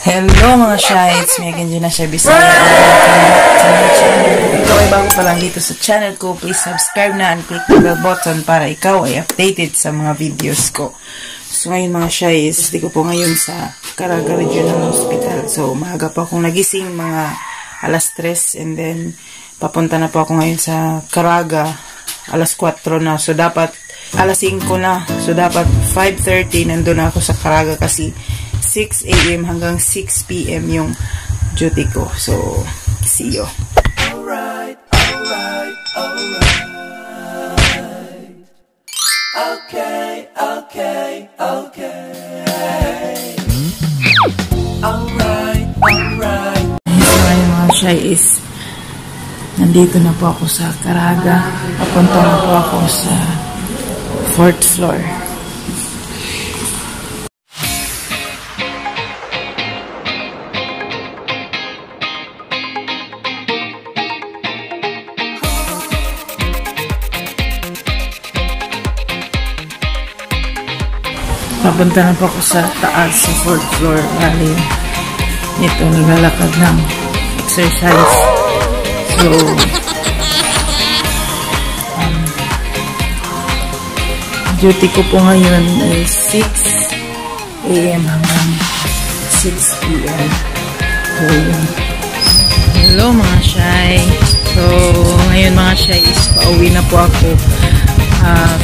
Hello mga Shites! May ganyan na siya Bisaya. Ikaw ay bago pa lang dito sa channel ko, please subscribe na and click the bell button para ikaw ay updated sa mga videos ko. So ngayon mga Shites, di ko po ngayon sa Caraga Regional Hospital. So maaga pa akong nagising, mga alas 3, and then papunta na po ako ngayon sa Caraga alas 4 na. So dapat alas 5 na. So dapat 5:30 nandun na ako sa Caraga kasi 6 AM hanggang 6 PM yung duty ko. So, see you. Alright, alright, alright. Okay, okay, okay. Alright, alright. So, ngayon mga shy is nandito na po ako sa Caraga. Papunta na po ako sa 4th floor. Papunta na po ako sa taas, sa 4th floor. Bali, ito, naglalakad ng exercise. So, duty ko po ngayon is 6 AM hanggang 6 PM. So, hello mga shy. So, ngayon mga shy is pauwi na po ako.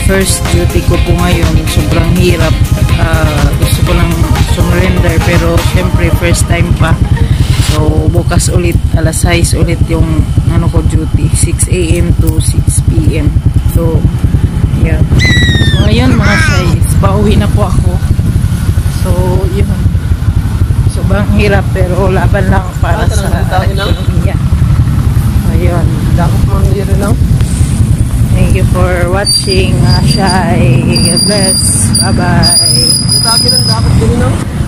First duty ko po ngayon, sobrang hirap. Gusto ko lang surrender pero syempre first time pa. So bukas ulit alas 6 ulit yung ano ko duty, 6 AM to 6 PM. So yeah. So ngayon mga guys, pauwi na po ako. So yun. Sobrang hirap pero laban lang para sa ekonomiya. Ayun, Dapat mo nandito lang. thank you for watching, Shy. God bless. Bye-bye. Dapat din, no?